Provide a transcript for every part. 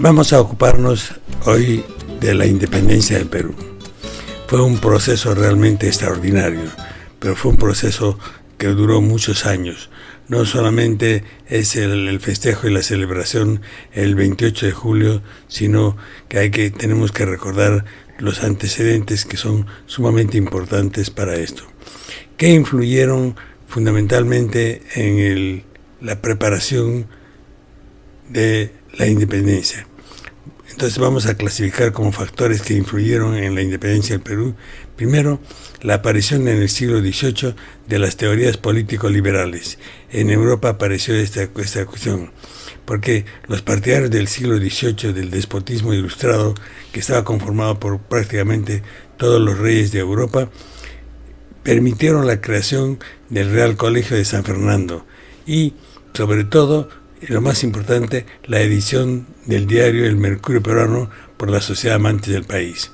Vamos a ocuparnos hoy de la independencia del Perú. Fue un proceso realmente extraordinario, pero fue un proceso que duró muchos años. No solamente es el festejo y la celebración el 28 de julio, sino que tenemos que recordar los antecedentes que son sumamente importantes para esto. ¿Qué influyeron fundamentalmente en la preparación de la independencia? Entonces vamos a clasificar como factores que influyeron en la independencia del Perú. Primero, la aparición en el siglo XVIII de las teorías político-liberales. En Europa apareció esta cuestión, porque los partidarios del siglo XVIII, del despotismo ilustrado, que estaba conformado por prácticamente todos los reyes de Europa, permitieron la creación del Real Colegio de San Fernando y, sobre todo, y lo más importante, la edición del diario El Mercurio Peruano por la Sociedad Amantes del País.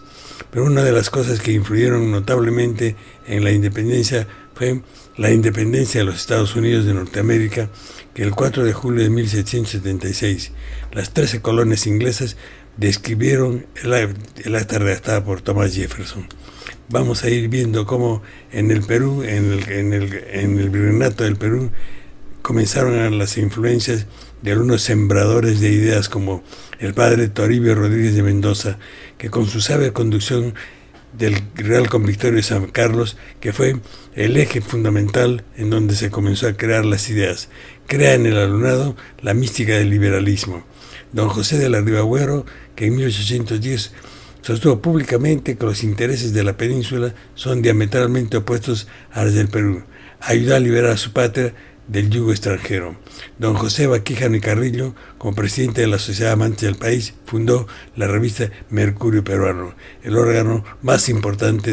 Pero una de las cosas que influyeron notablemente en la independencia fue la independencia de los Estados Unidos de Norteamérica, que el 4 de julio de 1776, las 13 colonias inglesas describieron el acta redactada por Thomas Jefferson. Vamos a ir viendo cómo en el Perú, en el virreinato del Perú, comenzaron las influencias de algunos sembradores de ideas como el padre Toribio Rodríguez de Mendoza, que con su sabia conducción del Real Convictorio de San Carlos, que fue el eje fundamental en donde se comenzó a crear las ideas, crea en el alumnado la mística del liberalismo. Don José de la Ribagüero, que en 1810 sostuvo públicamente que los intereses de la península son diametralmente opuestos a los del Perú, ayudó a liberar a su patria del yugo extranjero. Don José Vaquijano y Carrillo, como presidente de la Sociedad Amantes del País, fundó la revista Mercurio Peruano, el órgano más importante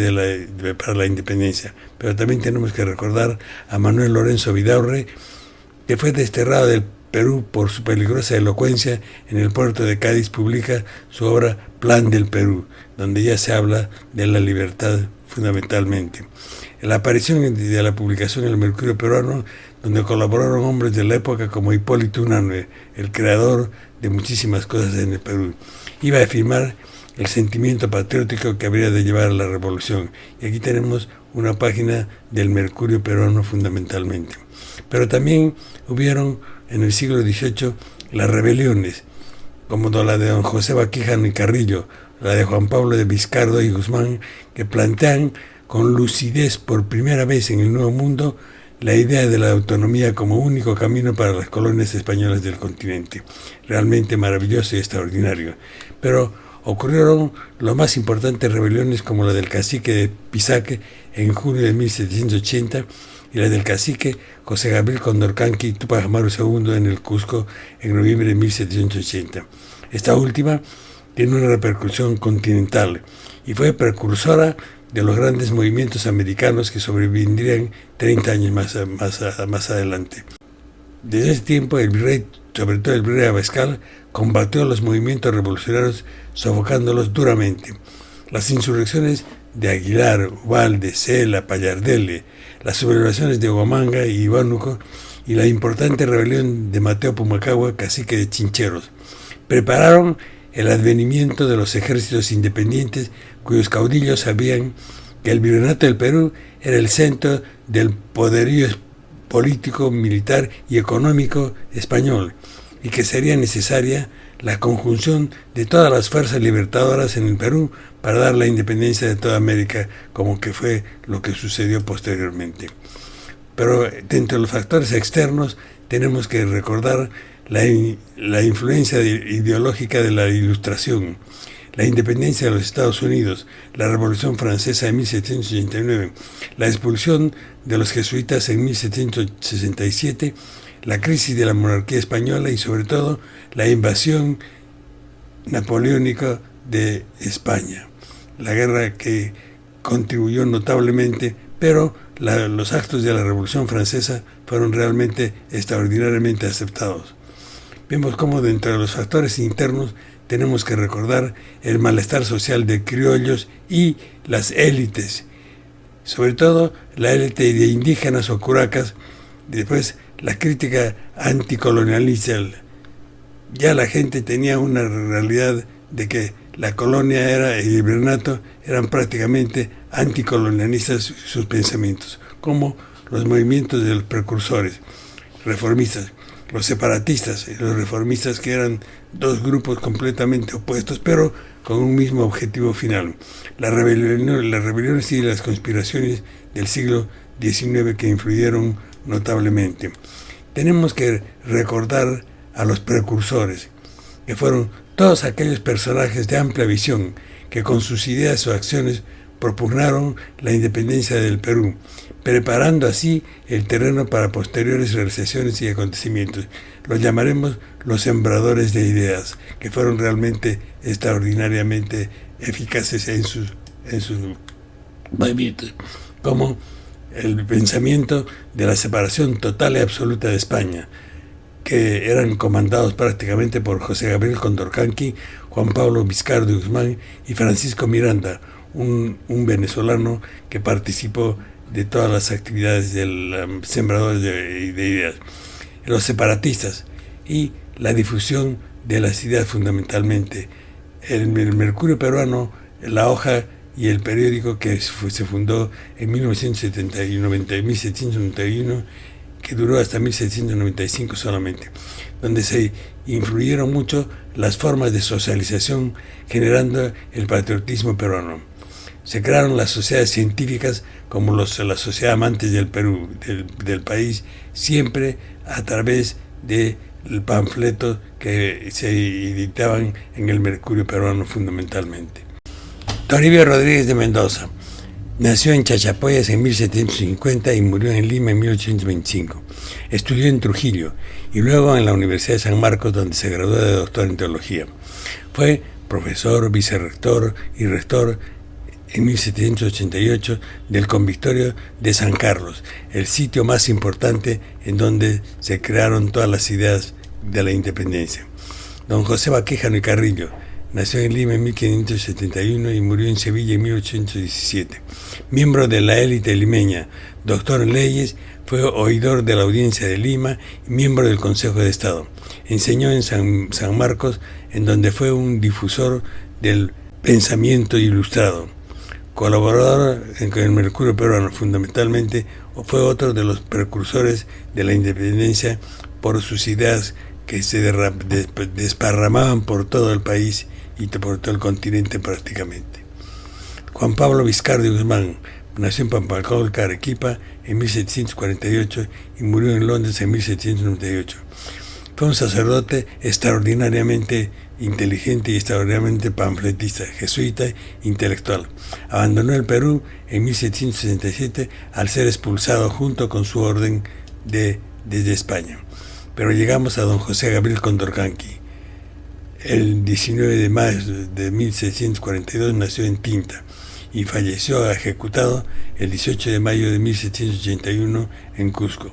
para la independencia. Pero también tenemos que recordar a Manuel Lorenzo Vidaurre, que fue desterrado del Perú por su peligrosa elocuencia. En el puerto de Cádiz publica su obra Plan del Perú, donde ya se habla de la libertad fundamentalmente. La aparición de la publicación El Mercurio Peruano, donde colaboraron hombres de la época como Hipólito Unanue, el creador de muchísimas cosas en el Perú, iba a afirmar el sentimiento patriótico que habría de llevar a la revolución. Y aquí tenemos una página del Mercurio Peruano fundamentalmente. Pero también hubieron en el siglo XVIII las rebeliones, como la de don José Vaquijano y Carrillo, la de Juan Pablo de Vizcardo y Guzmán, que plantean con lucidez por primera vez en el Nuevo Mundo la idea de la autonomía como único camino para las colonias españolas del continente. Realmente maravilloso y extraordinario. Pero ocurrieron las más importantes rebeliones, como la del cacique de Pisaque en junio de 1780 y la del cacique José Gabriel Condorcanqui y Túpac Amaru II en el Cusco en noviembre de 1780. Esta última tiene una repercusión continental y fue precursora de los grandes movimientos americanos que sobrevendrían 30 años más adelante. Desde ese tiempo, el virrey, sobre todo el virrey Abascal, combatió los movimientos revolucionarios sofocándolos duramente. Las insurrecciones de Aguilar, Ubalde, Cela, Pallardelle, las sublevaciones de Huamanga y Huánuco y la importante rebelión de Mateo Pumacahua, cacique de Chincheros, prepararon el advenimiento de los ejércitos independientes cuyos caudillos sabían que el virreinato del Perú era el centro del poderío político, militar y económico español y que sería necesaria la conjunción de todas las fuerzas libertadoras en el Perú para dar la independencia de toda América, como que fue lo que sucedió posteriormente. Pero dentro de los factores externos tenemos que recordar la influencia ideológica de la Ilustración, la independencia de los Estados Unidos, la Revolución Francesa de 1789, la expulsión de los jesuitas en 1767, la crisis de la monarquía española y sobre todo la invasión napoleónica de España, la guerra que contribuyó notablemente, pero los actos de la Revolución Francesa fueron realmente extraordinariamente aceptados. Vemos cómo dentro de los factores internos tenemos que recordar el malestar social de criollos y las élites, sobre todo la élite de indígenas o curacas, después la crítica anticolonialista ya la gente tenía una realidad de que la colonia era y el virreinato eran prácticamente anticolonialistas sus pensamientos, como los movimientos de los precursores reformistas, los separatistas y los reformistas, que eran dos grupos completamente opuestos, pero con un mismo objetivo final: las rebeliones y las conspiraciones del siglo XIX que influyeron notablemente. Tenemos que recordar a los precursores, que fueron todos aquellos personajes de amplia visión que con sus ideas o acciones propugnaron la independencia del Perú, preparando así el terreno para posteriores realizaciones y acontecimientos. Los llamaremos los sembradores de ideas, que fueron realmente extraordinariamente eficaces en sus movimientos, como el pensamiento de la separación total y absoluta de España, que eran comandados prácticamente por José Gabriel Condorcanqui, Juan Pablo Vizcardo Guzmán y Francisco Miranda, un venezolano que participó de todas las actividades del sembrador de ideas. Los separatistas y la difusión de las ideas fundamentalmente. El Mercurio Peruano, la hoja y el periódico que se fundó en 1791, que duró hasta 1795 solamente, donde se influyeron mucho las formas de socialización, generando el patriotismo peruano. Se crearon las sociedades científicas como la Sociedad Amantes del Perú, del país, siempre a través del panfleto que se editaban en el Mercurio Peruano fundamentalmente. Toribio Rodríguez de Mendoza nació en Chachapoyas en 1750 y murió en Lima en 1825. Estudió en Trujillo y luego en la Universidad de San Marcos, donde se graduó de doctor en teología. Fue profesor, vicerrector y rector en 1788 del Convictorio de San Carlos, el sitio más importante en donde se crearon todas las ideas de la independencia. Don José Baquejano y Carrillo nació en Lima en 1571 y murió en Sevilla en 1817. Miembro de la élite limeña, doctor en leyes, fue oidor de la Audiencia de Lima y miembro del Consejo de Estado. Enseñó en San Marcos, en donde fue un difusor del pensamiento ilustrado. Colaborador con el Mercurio Peruano, fundamentalmente fue otro de los precursores de la independencia por sus ideas que se desparramaban por todo el país y por todo el continente prácticamente. Juan Pablo Vizcardo Guzmán nació en Pampalcol, Arequipa, en 1748 y murió en Londres en 1798. Fue un sacerdote extraordinariamente inteligente y extraordinariamente panfletista, jesuita, intelectual. Abandonó el Perú en 1767 al ser expulsado junto con su orden desde España. Pero llegamos a don José Gabriel Condorcanqui. El 19 de mayo de 1742 nació en Tinta y falleció ejecutado el 18 de mayo de 1781 en Cusco.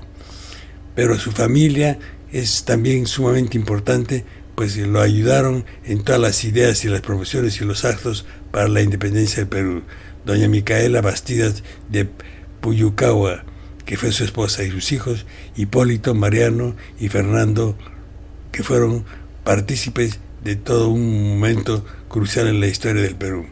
Pero su familia es también sumamente importante, pues lo ayudaron en todas las ideas y las promociones y los actos para la independencia del Perú. Doña Micaela Bastidas de Puyucagua, que fue su esposa, y sus hijos Hipólito, Mariano y Fernando, que fueron partícipes de todo un momento crucial en la historia del Perú.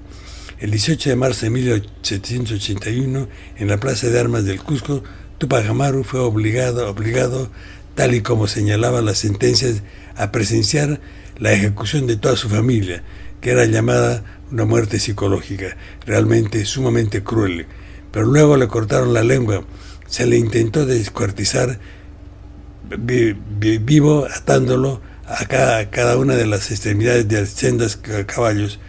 El 18 de marzo de 1781, en la Plaza de Armas del Cusco, Túpac Amaru fue obligado, tal y como señalaban las sentencias, a presenciar la ejecución de toda su familia, que era llamada una muerte psicológica, realmente sumamente cruel. Pero luego le cortaron la lengua, se le intentó descuartizar vivo, atándolo a cada una de las extremidades de sendas caballos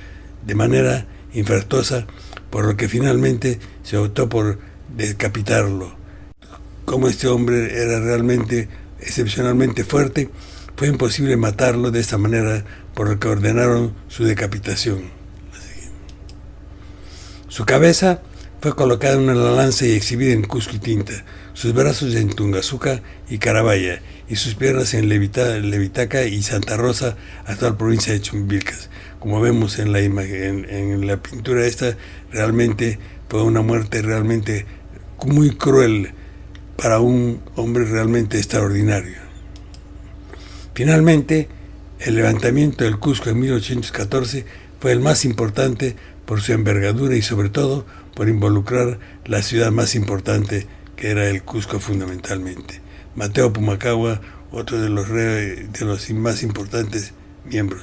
de manera infructuosa, por lo que finalmente se optó por decapitarlo. Como este hombre era realmente excepcionalmente fuerte, fue imposible matarlo de esta manera, por lo que ordenaron su decapitación. Su cabeza fue colocada en una lanza y exhibida en Cusco y Tinta, sus brazos en Tungazuca y Carabaya, y sus piernas en Levitaca y Santa Rosa, actual provincia de Chumbilcas. Como vemos en la imagen, en la pintura esta, realmente fue una muerte realmente muy cruel para un hombre realmente extraordinario. Finalmente, El levantamiento del Cusco en 1814 fue el más importante por su envergadura y sobre todo por involucrar la ciudad más importante, que era el Cusco fundamentalmente. Mateo Pumacahua, otro de los más importantes miembros.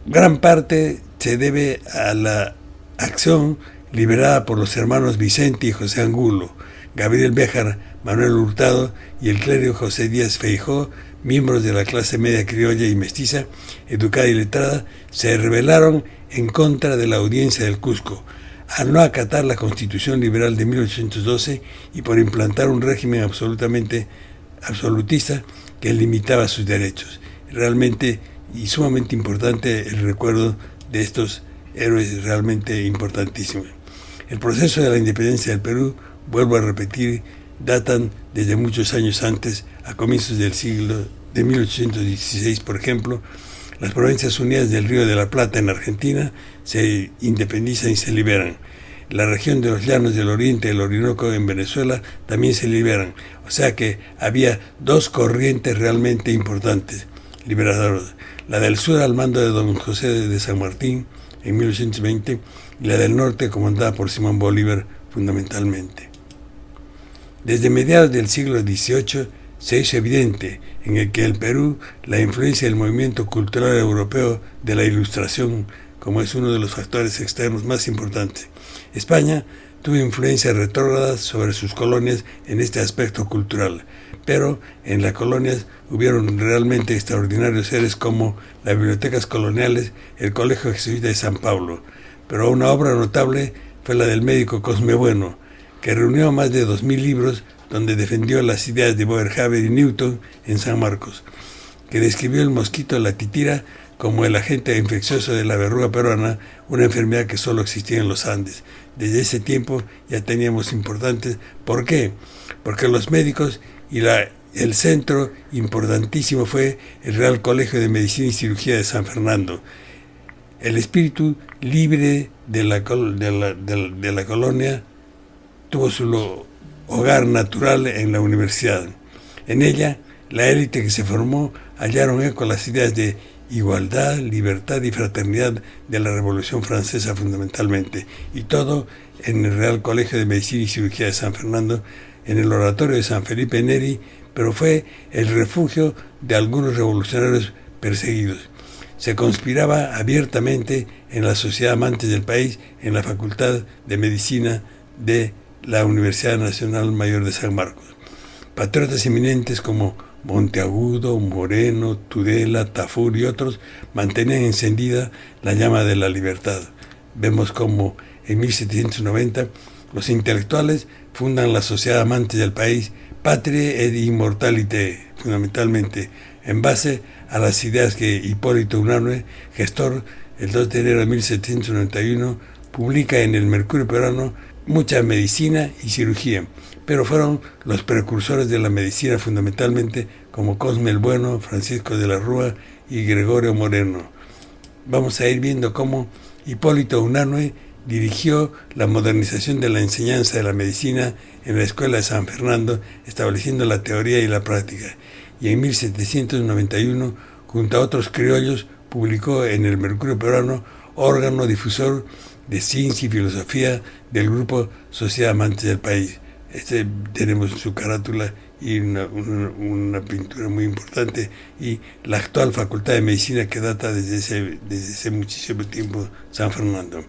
Gran parte se debe a la acción liderada por los hermanos Vicente y José Angulo, Gabriel Béjar, Manuel Hurtado y el clérigo José Díaz Feijó, miembros de la clase media criolla y mestiza, educada y letrada, se rebelaron en contra de la audiencia del Cusco, al no acatar la Constitución Liberal de 1812 y por implantar un régimen absolutista que limitaba sus derechos. Realmente y sumamente importante el recuerdo de estos héroes, realmente importantísimo. El proceso de la independencia del Perú, vuelvo a repetir, datan desde muchos años antes, a comienzos del siglo de 1816, por ejemplo. Las Provincias Unidas del Río de la Plata en Argentina se independizan y se liberan. La región de los Llanos del Oriente del Orinoco en Venezuela también se liberan. O sea que había dos corrientes realmente importantes, liberadoras. La del sur al mando de don José de San Martín en 1820 y la del norte comandada por Simón Bolívar fundamentalmente. Desde mediados del siglo XVIII se hizo evidente en el que el Perú la influencia del movimiento cultural europeo de la Ilustración, como es uno de los factores externos más importantes. España tuvo influencias retrógradas sobre sus colonias en este aspecto cultural, pero en las colonias hubieron realmente extraordinarios seres como las bibliotecas coloniales, el Colegio Jesuita de San Pablo, pero una obra notable fue la del médico Cosme Bueno, que reunió más de 2000 libros donde defendió las ideas de Boerhaave y Newton en San Marcos, que describió el mosquito de la titira como el agente infeccioso de la verruga peruana, una enfermedad que solo existía en los Andes. Desde ese tiempo ya teníamos importantes. ¿Por qué? Porque los médicos y el centro importantísimo fue el Real Colegio de Medicina y Cirugía de San Fernando. El espíritu libre de la colonia tuvo su hogar natural en la universidad. En ella, la élite que se formó hallaron eco las ideas de igualdad, libertad y fraternidad de la Revolución Francesa fundamentalmente, y todo en el Real Colegio de Medicina y Cirugía de San Fernando, en el oratorio de San Felipe Neri, pero fue el refugio de algunos revolucionarios perseguidos. Se conspiraba abiertamente en la sociedad amante del país, en la Facultad de Medicina de la Universidad Nacional Mayor de San Marcos. Patriotas eminentes como Monteagudo, Moreno, Tudela, Tafur y otros mantenían encendida la llama de la libertad. Vemos como en 1790 los intelectuales fundan la Sociedad Amante del País, Patria et Immortalite, fundamentalmente, en base a las ideas que Hipólito Unanue, gestor, el 2 de enero de 1791, publica en el Mercurio Peruano mucha medicina y cirugía, pero fueron los precursores de la medicina fundamentalmente como Cosme el Bueno, Francisco de la Rúa y Gregorio Moreno. Vamos a ir viendo cómo Hipólito Unanue dirigió la modernización de la enseñanza de la medicina en la Escuela de San Fernando, estableciendo la teoría y la práctica, y en 1791, junto a otros criollos, publicó en el Mercurio Peruano, órgano difusor de ciencia y filosofía del grupo Sociedad Amante del País. Tenemos su carátula y una pintura muy importante, y la actual Facultad de Medicina que data desde ese muchísimo tiempo, San Fernando.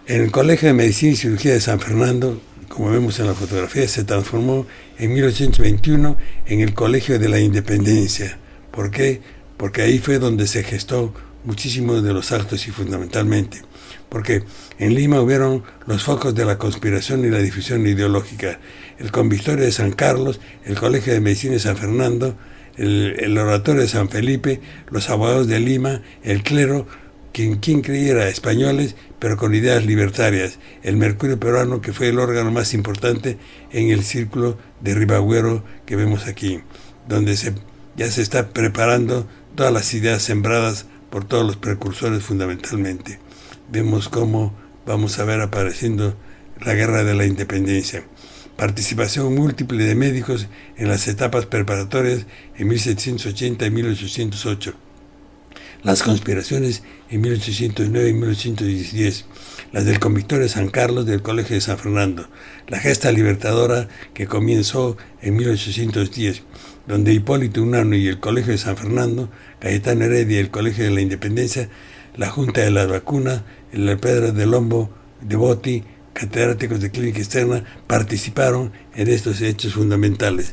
En el Colegio de Medicina y Cirugía de San Fernando, como vemos en la fotografía, se transformó en 1821 en el Colegio de la Independencia. ¿Por qué? Porque ahí fue donde se gestó muchísimos de los actos, y fundamentalmente porque en Lima hubieron los focos de la conspiración y la difusión ideológica: el Convictorio de San Carlos, el Colegio de Medicina de San Fernando, el Oratorio de San Felipe, los abogados de Lima, el clero, quien creyera, españoles, pero con ideas libertarias, el Mercurio Peruano, que fue el órgano más importante en el círculo de Ribagüero que vemos aquí, donde ya se está preparando todas las ideas sembradas por todos los precursores fundamentalmente. Vemos cómo vamos a ver apareciendo la Guerra de la Independencia. participación múltiple de médicos en las etapas preparatorias en 1780 y 1808, las conspiraciones en 1809 y 1810, las del Convictorio San Carlos del Colegio de San Fernando, la gesta libertadora que comenzó en 1810, donde Hipólito Unanue y el Colegio de San Fernando, Cayetano Heredia y el Colegio de la Independencia, la Junta de las Vacunas, el Pedro de Lombo, de Boti, catedráticos de clínica externa, participaron en estos hechos fundamentales.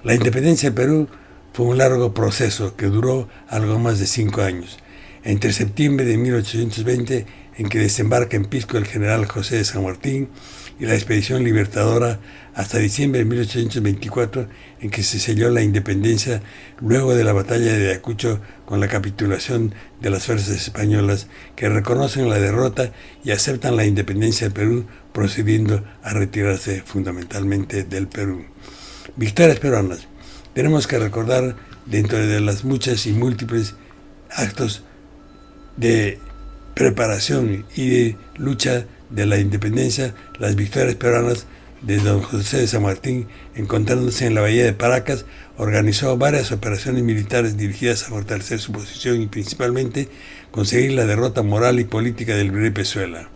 La independencia del Perú fue un largo proceso que duró algo más de 5 años. Entre septiembre de 1820, en que desembarca en Pisco el general José de San Martín, y la expedición libertadora, hasta diciembre de 1824, en que se selló la independencia luego de la batalla de Ayacucho con la capitulación de las fuerzas españolas, que reconocen la derrota y aceptan la independencia del Perú, procediendo a retirarse fundamentalmente del Perú. Victorias peruanas. Tenemos que recordar, dentro de las muchas y múltiples actos de preparación y de lucha de la independencia, las victorias peruanas de don José de San Martín, encontrándose en la bahía de Paracas, organizó varias operaciones militares dirigidas a fortalecer su posición y principalmente conseguir la derrota moral y política del virrey Pezuela.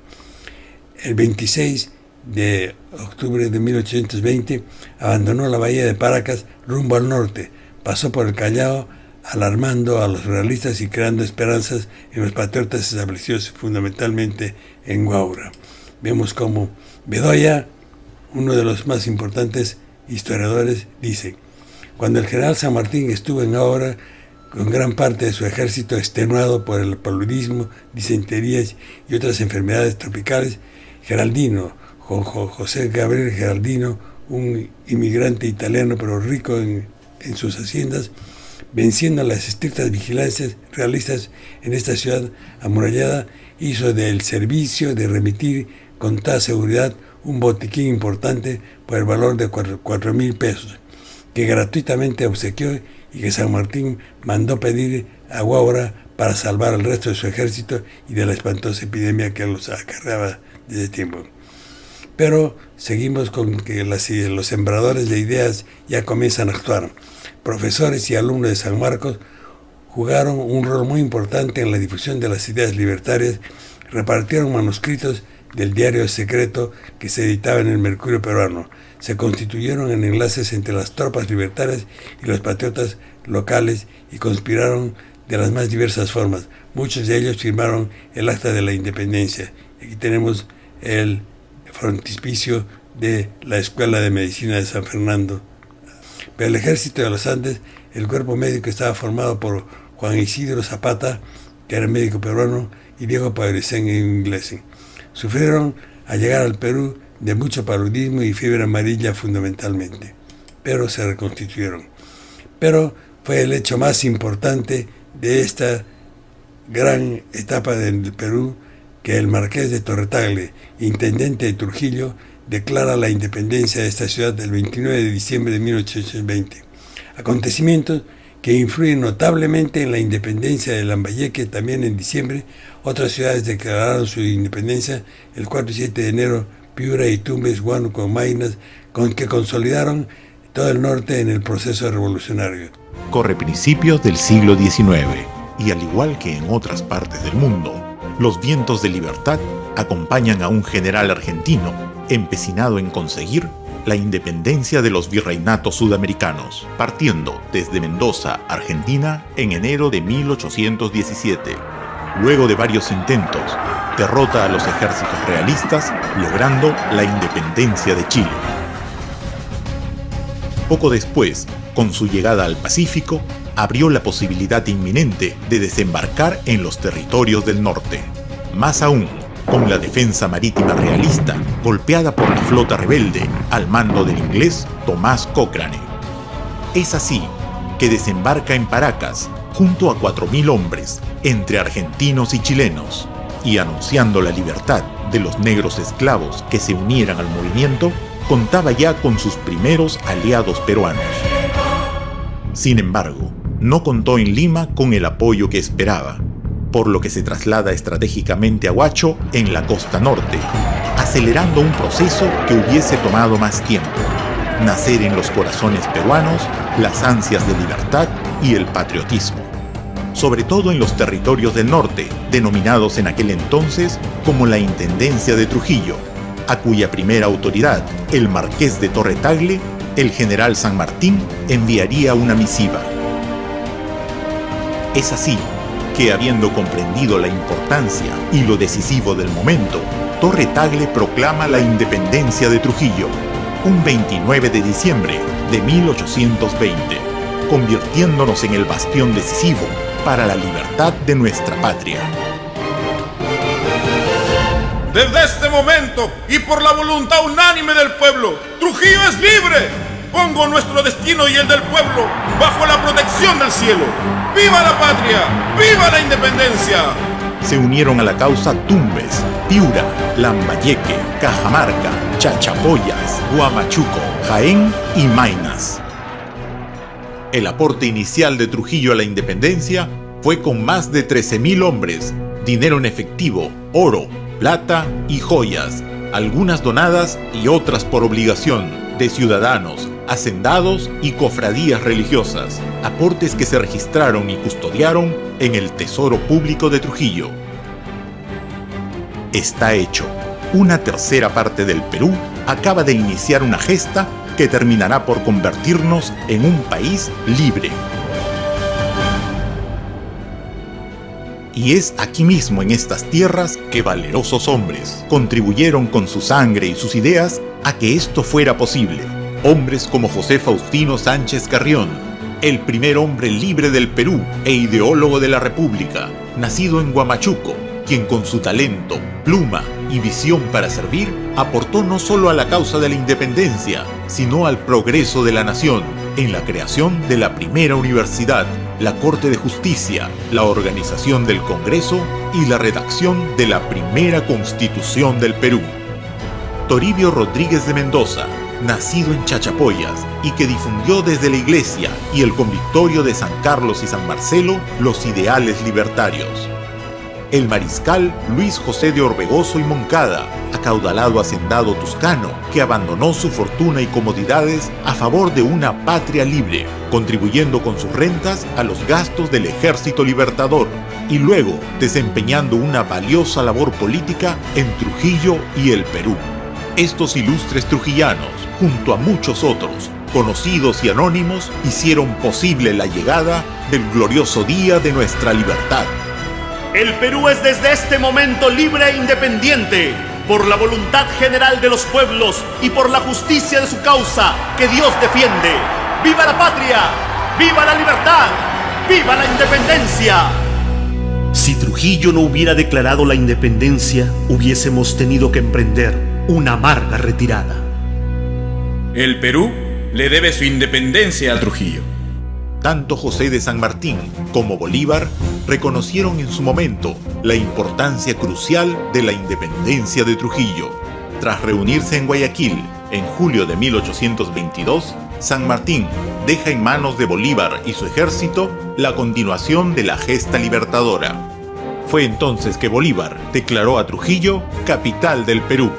El 26 de octubre de 1820 abandonó la bahía de Paracas rumbo al norte, pasó por el Callao, alarmando a los realistas y creando esperanzas en los patriotas establecidos fundamentalmente en Huaura. Vemos como Bedoya, uno de los más importantes historiadores, dice: cuando el general San Martín estuvo en Huaura con gran parte de su ejército extenuado por el paludismo, disenterías y otras enfermedades tropicales, Geraldino, José Gabriel Geraldino, un inmigrante italiano pero rico en sus haciendas, venciendo las estrictas vigilancias realistas en esta ciudad amurallada, hizo del servicio de remitir con toda seguridad un botiquín importante por el valor de 4,000 pesos, que gratuitamente obsequió y que San Martín mandó pedir a Huaura para salvar al resto de su ejército y de la espantosa epidemia que los acarreaba desde tiempo. Pero seguimos con que los sembradores de ideas ya comienzan a actuar. Profesores y alumnos de San Marcos jugaron un rol muy importante en la difusión de las ideas libertarias, repartieron manuscritos del diario secreto que se editaba en el Mercurio peruano, se constituyeron en enlaces entre las tropas libertarias y los patriotas locales y conspiraron de las más diversas formas. Muchos de ellos firmaron el Acta de la Independencia. Aquí tenemos el frontispicio de la Escuela de Medicina de San Fernando. Pero el Ejército de los Andes, el cuerpo médico estaba formado por Juan Isidro Zapata, que era médico peruano, y Diego Padrecén, inglés. Sufrieron al llegar al Perú de mucho paludismo y fiebre amarilla fundamentalmente, pero se reconstituyeron. Pero fue el hecho más importante de esta gran etapa del Perú que el marqués de Torretagle, intendente de Trujillo, declara la independencia de esta ciudad el 29 de diciembre de 1820. Acontecimientos que influyen notablemente en la independencia de Lambayeque también en diciembre. Otras ciudades declararon su independencia el 4 y 7 de enero, Piura, Tumbes, Huánuco, Maynas, con que consolidaron todo el norte en el proceso revolucionario. Corre principios del siglo XIX, y al igual que en otras partes del mundo, los vientos de libertad acompañan a un general argentino empecinado en conseguir la independencia de los virreinatos sudamericanos, partiendo desde Mendoza, Argentina, en enero de 1817. Luego de varios intentos, derrota a los ejércitos realistas, logrando la independencia de Chile. Poco después, con su llegada al Pacífico, abrió la posibilidad inminente de desembarcar en los territorios del norte. Más aún, con la defensa marítima realista golpeada por la flota rebelde al mando del inglés Tomás Cochrane. Es así que desembarca en Paracas junto a 4,000 hombres, entre argentinos y chilenos, y anunciando la libertad de los negros esclavos que se unieran al movimiento, contaba ya con sus primeros aliados peruanos. Sin embargo, no contó en Lima con el apoyo que esperaba, por lo que se traslada estratégicamente a Huacho, en la costa norte, acelerando un proceso que hubiese tomado más tiempo: nacer en los corazones peruanos las ansias de libertad y el patriotismo, sobre todo en los territorios del norte, denominados en aquel entonces como la Intendencia de Trujillo, a cuya primera autoridad, el marqués de Torre Tagle, el general San Martín enviaría una misiva. Es así que, habiendo comprendido la importancia y lo decisivo del momento, Torre Tagle proclama la independencia de Trujillo, un 29 de diciembre de 1820, convirtiéndonos en el bastión decisivo para la libertad de nuestra patria. Desde este momento, y por la voluntad unánime del pueblo, Trujillo es libre. Pongo nuestro destino y el del pueblo bajo la protección del cielo. ¡Viva la patria! ¡Viva la independencia! Se unieron a la causa Tumbes, Piura, Lambayeque, Cajamarca, Chachapoyas, Huamachuco, Jaén y Maynas. El aporte inicial de Trujillo a la independencia fue con más de 13.000 hombres, dinero en efectivo, oro, plata y joyas, algunas donadas y otras por obligación, de ciudadanos, hacendados y cofradías religiosas, aportes que se registraron y custodiaron en el Tesoro Público de Trujillo. Está hecho. Una tercera parte del Perú acaba de iniciar una gesta que terminará por convertirnos en un país libre. Y es aquí mismo, en estas tierras, que valerosos hombres contribuyeron con su sangre y sus ideas a que esto fuera posible. Hombres como José Faustino Sánchez Carrión, el primer hombre libre del Perú e ideólogo de la República, nacido en Huamachuco, quien con su talento, pluma y visión para servir, aportó no solo a la causa de la independencia, sino al progreso de la nación, en la creación de la primera universidad, la Corte de Justicia, la organización del Congreso y la redacción de la primera Constitución del Perú. Toribio Rodríguez de Mendoza, nacido en Chachapoyas y que difundió desde la iglesia y el convictorio de San Carlos y San Marcelo los ideales libertarios. El mariscal Luis José de Orbegoso y Moncada, acaudalado hacendado tuscano que abandonó su fortuna y comodidades a favor de una patria libre, contribuyendo con sus rentas a los gastos del Ejército Libertador y luego desempeñando una valiosa labor política en Trujillo y el Perú. Estos ilustres trujillanos, junto a muchos otros, conocidos y anónimos, hicieron posible la llegada del glorioso día de nuestra libertad. El Perú es desde este momento libre e independiente, por la voluntad general de los pueblos y por la justicia de su causa que Dios defiende. ¡Viva la patria! ¡Viva la libertad! ¡Viva la independencia! Si Trujillo no hubiera declarado la independencia, hubiésemos tenido que emprender una amarga retirada. El Perú le debe su independencia a Trujillo. Tanto José de San Martín como Bolívar reconocieron en su momento la importancia crucial de la independencia de Trujillo. Tras reunirse en Guayaquil en julio de 1822, San Martín deja en manos de Bolívar y su ejército la continuación de la gesta libertadora. Fue entonces que Bolívar declaró a Trujillo capital del Perú.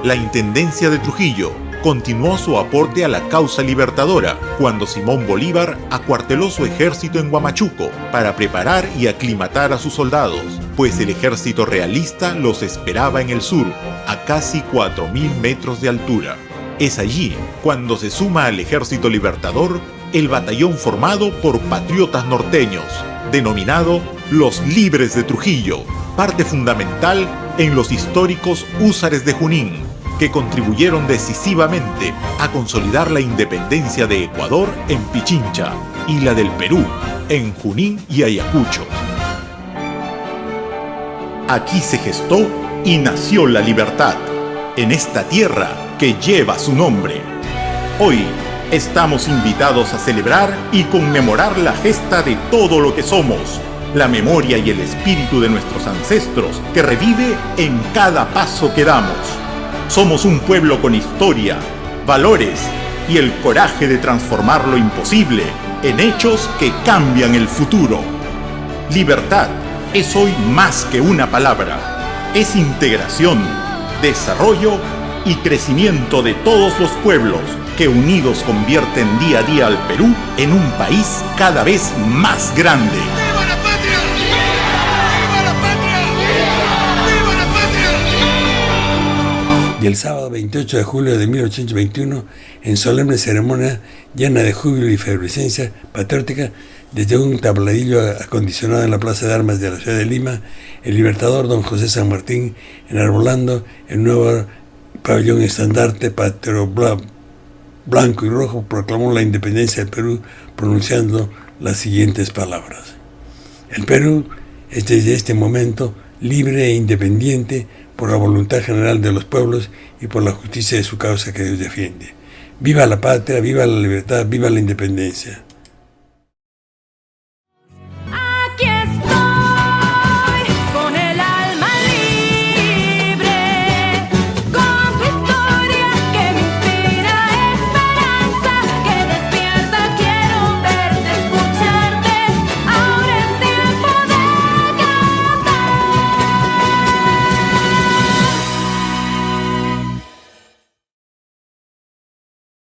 La Intendencia de Trujillo continuó su aporte a la causa libertadora cuando Simón Bolívar acuarteló su ejército en Huamachuco para preparar y aclimatar a sus soldados, pues el ejército realista los esperaba en el sur, a casi 4.000 metros de altura. Es allí cuando se suma al ejército libertador el batallón formado por patriotas norteños, denominado los Libres de Trujillo, parte fundamental en los históricos Húsares de Junín, que contribuyeron decisivamente a consolidar la independencia de Ecuador en Pichincha y la del Perú en Junín y Ayacucho. Aquí se gestó y nació la libertad, en esta tierra que lleva su nombre. Hoy estamos invitados a celebrar y conmemorar la gesta de todo lo que somos, la memoria y el espíritu de nuestros ancestros que revive en cada paso que damos. Somos un pueblo con historia, valores y el coraje de transformar lo imposible en hechos que cambian el futuro. Libertad es hoy más que una palabra, es integración, desarrollo y crecimiento de todos los pueblos, que unidos convierten día a día al Perú en un país cada vez más grande. ¡Viva la patria! ¡Viva la patria! ¡Viva la patria! Y el sábado 28 de julio de 1821, en solemne ceremonia llena de júbilo y efervescencia patriótica, desde un tabladillo acondicionado en la Plaza de Armas de la ciudad de Lima, el libertador don José San Martín, enarbolando el nuevo pabellón estandarte patrio blanco y rojo, proclamó la independencia del Perú, pronunciando las siguientes palabras: el Perú es desde este momento libre e independiente por la voluntad general de los pueblos y por la justicia de su causa que Dios defiende. ¡Viva la patria, viva la libertad, viva la independencia!